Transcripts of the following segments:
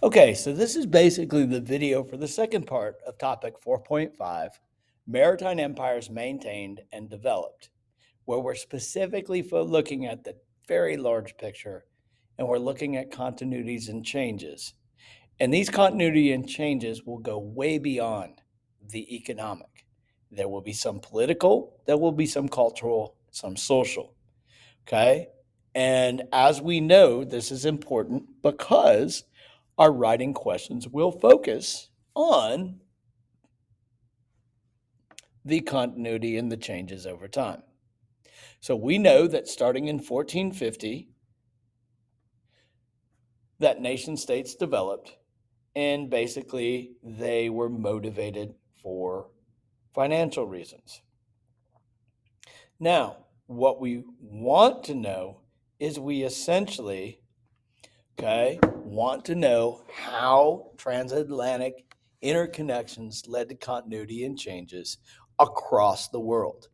Okay, so this is basically the video for the second part of topic 4.5, Maritime Empires Maintained and Developed, where we're specifically looking at the very large picture and we're looking at continuities and changes. And these continuity and changes will go way beyond the economic. There will be some political, there will be some cultural, some social. Okay. And as we know, this is important because our writing questions will focus on the continuity and the changes over time. So we know that starting in 1450, that nation states developed and basically they were motivated for financial reasons. Now, what we want to know is we essentially want to know how transatlantic interconnections led to continuity and changes across the world.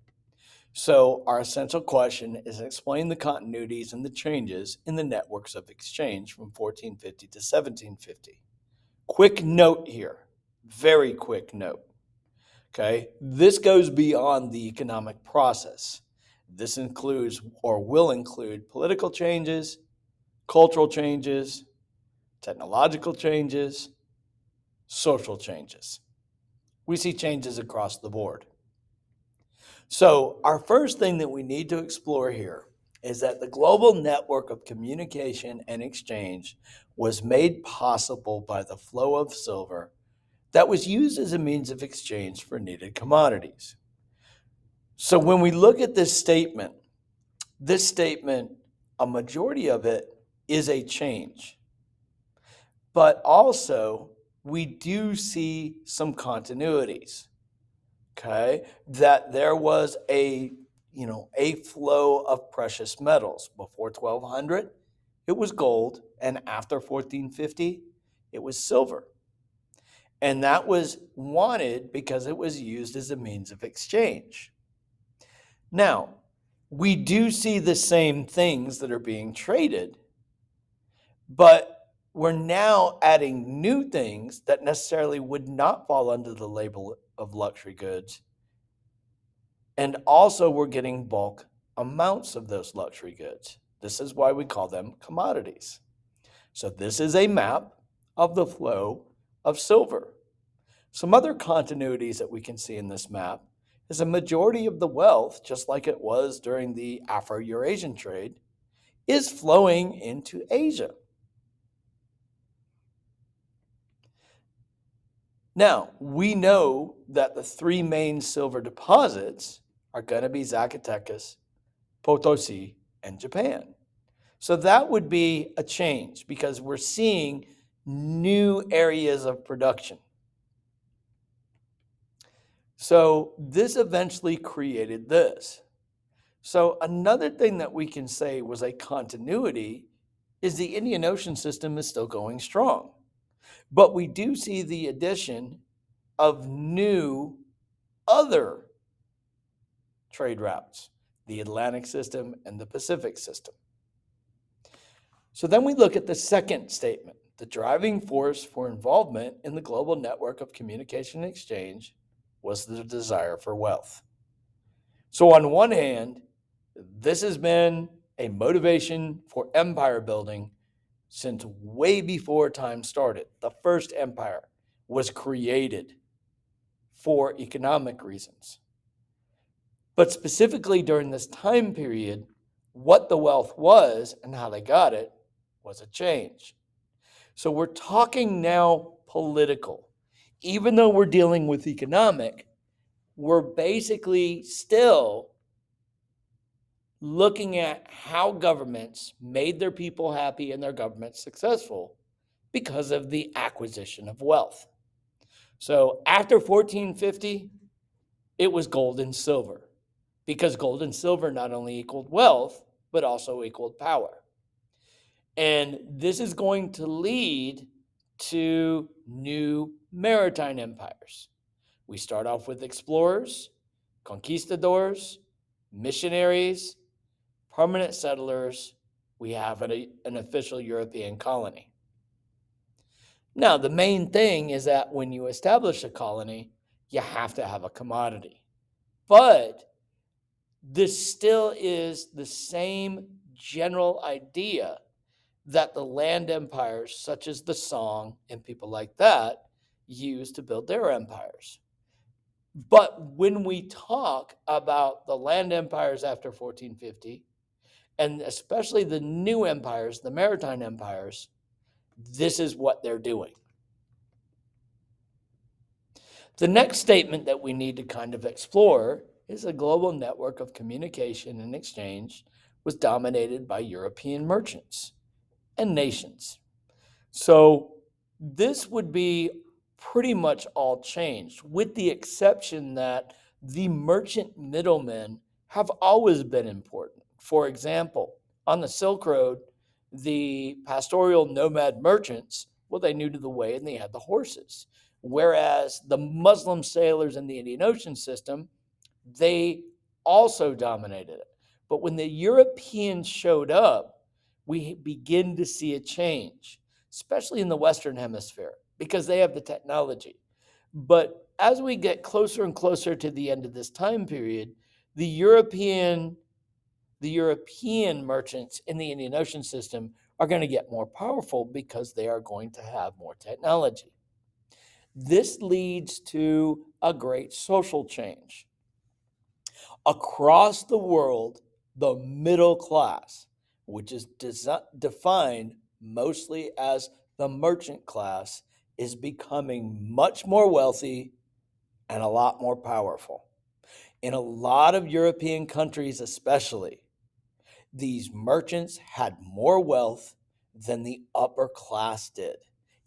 So, our essential question is explain the continuities and the changes in the networks of exchange from 1450 to 1750. Quick note here, very quick note. Okay, this goes beyond the economic process. This includes or will include political changes, cultural changes, technological changes, social changes. We see changes across the board. So, our first thing that we need to explore here is that the global network of communication and exchange was made possible by the flow of silver that was used as a means of exchange for needed commodities. So, when we look at this statement, a majority of it is a change. But also, we do see some continuities, okay? That there was a flow of precious metals. Before 1200, it was gold, and after 1450, it was silver. And that was wanted because it was used as a means of exchange. Now, we do see the same things that are being traded, but we're now adding new things that necessarily would not fall under the label of luxury goods. And also, we're getting bulk amounts of those luxury goods. This is why we call them commodities. So, this is a map of the flow of silver. Some other continuities that we can see in this map is a majority of the wealth, just like it was during the Afro-Eurasian trade, is flowing into Asia. Now, we know that the three main silver deposits are going to be Zacatecas, Potosi, and Japan. So that would be a change because we're seeing new areas of production. So this eventually created this. So another thing that we can say was a continuity is the Indian Ocean system is still going strong. But we do see the addition of new other trade routes, the Atlantic system and the Pacific system. So then we look at the second statement. The driving force for involvement in the global network of communication and exchange was the desire for wealth. So on one hand, this has been a motivation for empire building since way before time started. The first empire was created for economic reasons. But specifically during this time period, what the wealth was and how they got it was a change. So we're talking now political. Even though we're dealing with economic, we're basically still looking at how governments made their people happy and their governments successful because of the acquisition of wealth. So after 1450, it was gold and silver because gold and silver not only equaled wealth, but also equaled power. And this is going to lead to new maritime empires. We start off with explorers, conquistadors, missionaries, permanent settlers. We have an official European colony. Now, the main thing is that when you establish a colony, you have to have a commodity. But this still is the same general idea that the land empires, such as the Song and people like that, used to build their empires. But when we talk about the land empires after 1450, and especially the new empires, the maritime empires, this is what they're doing. The next statement that we need to kind of explore is a global network of communication and exchange was dominated by European merchants and nations. So this would be pretty much all changed, with the exception that the merchant middlemen have always been important. For example, on the Silk Road, the pastoral nomad merchants, well, they knew to the way and they had the horses. Whereas the Muslim sailors in the Indian Ocean system, they also dominated it. But when the Europeans showed up, we begin to see a change, especially in the Western Hemisphere, because they have the technology. But as we get closer and closer to the end of this time period, the European merchants in the Indian Ocean system are going to get more powerful because they are going to have more technology. This leads to a great social change. Across the world, the middle class, which is defined mostly as the merchant class, is becoming much more wealthy and a lot more powerful. In a lot of European countries, especially, these merchants had more wealth than the upper class did,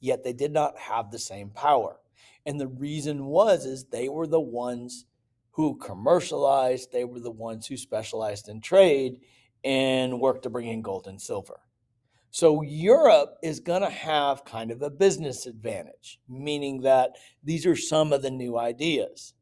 yet they did not have the same power. And the reason was is they were the ones who commercialized, they were the ones who specialized in trade and worked to bring in gold and silver. So Europe is going to have kind of a business advantage, meaning that these are some of the new ideas.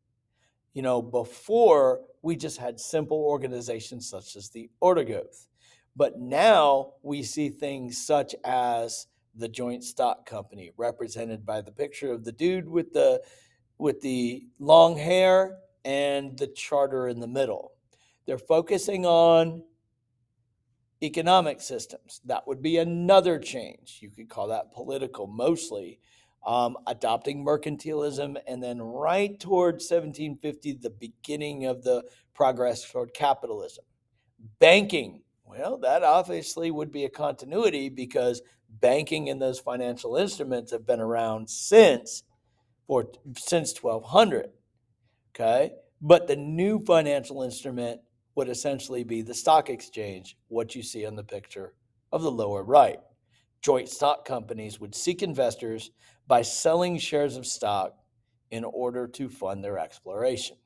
Before we just had simple organizations such as the Ortegoth, but now we see things such as the joint stock company, represented by the picture of the dude with the long hair and the charter in the middle. They're focusing on economic systems. That would be another change. You could call that political mostly. Adopting mercantilism, and then right toward 1750, the beginning of the progress toward capitalism. Banking, well, that obviously would be a continuity because banking and those financial instruments have been around since 1200. Okay, but the new financial instrument would essentially be the stock exchange, what you see on the picture of the lower right. Joint stock companies would seek investors by selling shares of stock in order to fund their exploration.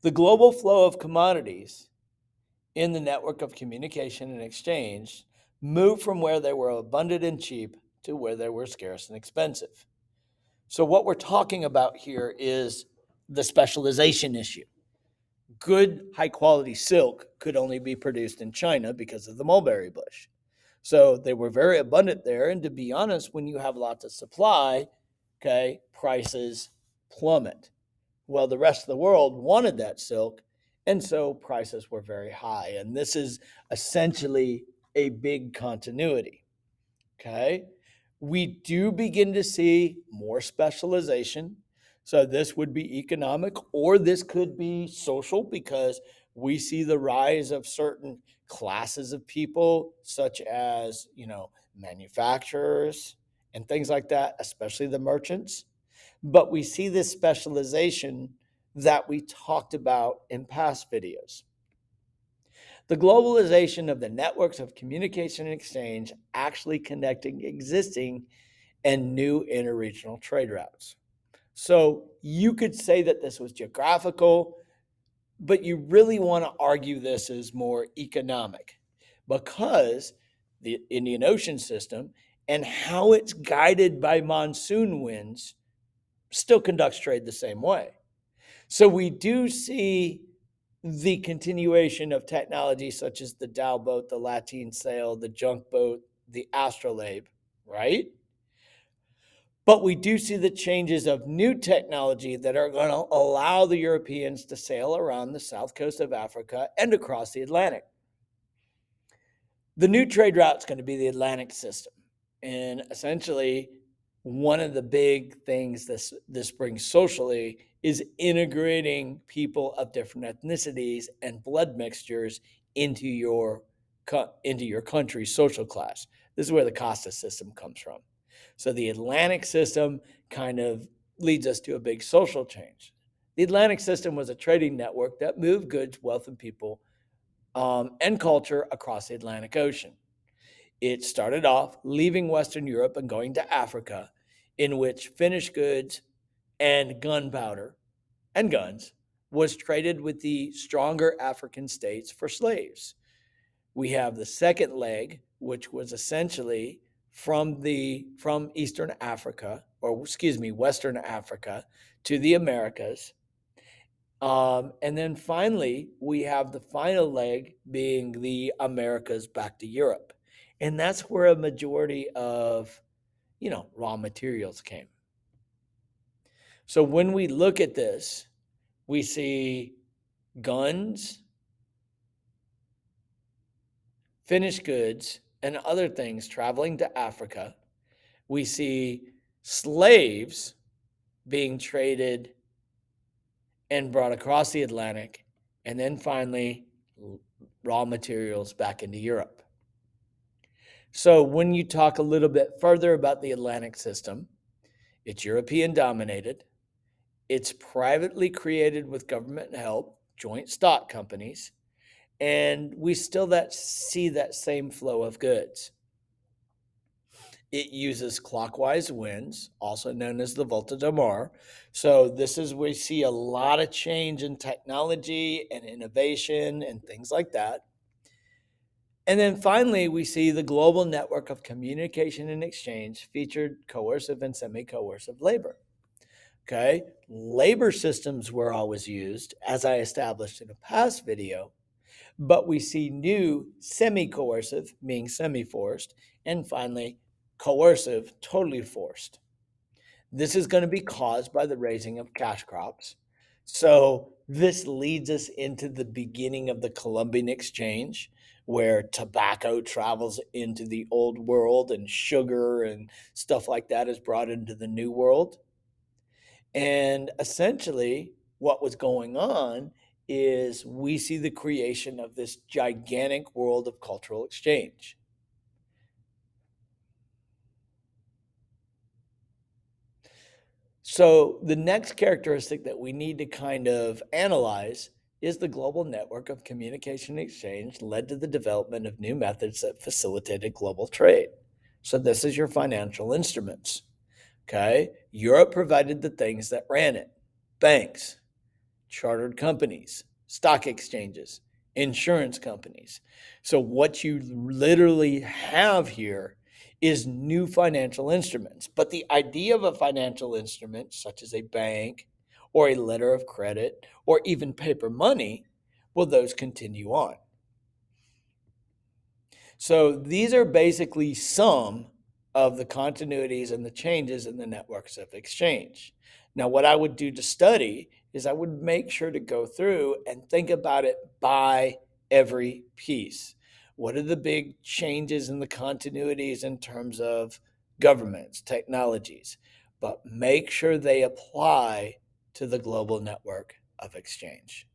The global flow of commodities in the network of communication and exchange moved from where they were abundant and cheap to where they were scarce and expensive. So, what we're talking about here is the specialization issue. Good, high quality silk could only be produced in China because of the mulberry bush. So they were very abundant there. And to be honest, when you have lots of supply, okay, prices plummet. Well, the rest of the world wanted that silk, and so prices were very high. And this is essentially a big continuity. Okay. We do begin to see more specialization. So this would be economic, or this could be social, because we see the rise of certain classes of people, such as, manufacturers and things like that, especially the merchants. But we see this specialization that we talked about in past videos. The globalization of the networks of communication and exchange actually connecting existing and new interregional trade routes. So you could say that this was geographical, but you really want to argue this as more economic, because the Indian Ocean system and how it's guided by monsoon winds still conducts trade the same way. So we do see the continuation of technology such as the Dow boat, the lateen sail, the junk boat, the astrolabe, right? But we do see the changes of new technology that are going to allow the Europeans to sail around the south coast of Africa and across the Atlantic. The new trade route is going to be the Atlantic system. And essentially, one of the big things this brings socially is integrating people of different ethnicities and blood mixtures into your country's social class. This is where the Costa system comes from. So the Atlantic system kind of leads us to a big social change. The Atlantic system was a trading network that moved goods, wealth, and people and culture across the Atlantic Ocean. It started off leaving Western Europe and going to Africa, in which finished goods and gunpowder and guns was traded with the stronger African states for slaves. We have the second leg, which was essentially from Eastern Africa, or excuse me, Western Africa to the Americas. And then finally, we have the final leg being the Americas back to Europe. And that's where a majority of, raw materials came. So when we look at this, we see guns, finished goods, and other things traveling to Africa. We see slaves being traded and brought across the Atlantic. And then finally, raw materials back into Europe. So when you talk a little bit further about the Atlantic system, it's European dominated. It's privately created with government help, joint stock companies, and we still see that same flow of goods. It uses clockwise winds, also known as the Volta de Mar. So this is where we see a lot of change in technology and innovation and things like that. And then finally, we see the global network of communication and exchange featured coercive and semi-coercive labor. Okay, labor systems were always used, as I established in a past video, but we see new semi-coercive, meaning semi-forced, and finally, coercive, totally forced. This is going to be caused by the raising of cash crops. So this leads us into the beginning of the Columbian Exchange, where tobacco travels into the old world and sugar and stuff like that is brought into the new world. And essentially, what was going on is we see the creation of this gigantic world of cultural exchange. So, the next characteristic that we need to kind of analyze is the global network of communication and exchange led to the development of new methods that facilitated global trade. So, this is your financial instruments. Okay. Europe provided the things that ran it: banks, chartered companies, stock exchanges, insurance companies. So, what you literally have here is new financial instruments. But the idea of a financial instrument, such as a bank or a letter of credit or even paper money, will those continue on? So these are basically some of the continuities and the changes in the networks of exchange. Now, what I would do to study is I would make sure to go through and think about it by every piece. What are the big changes in the continuities in terms of governments, technologies? But make sure they apply to the global network of exchange.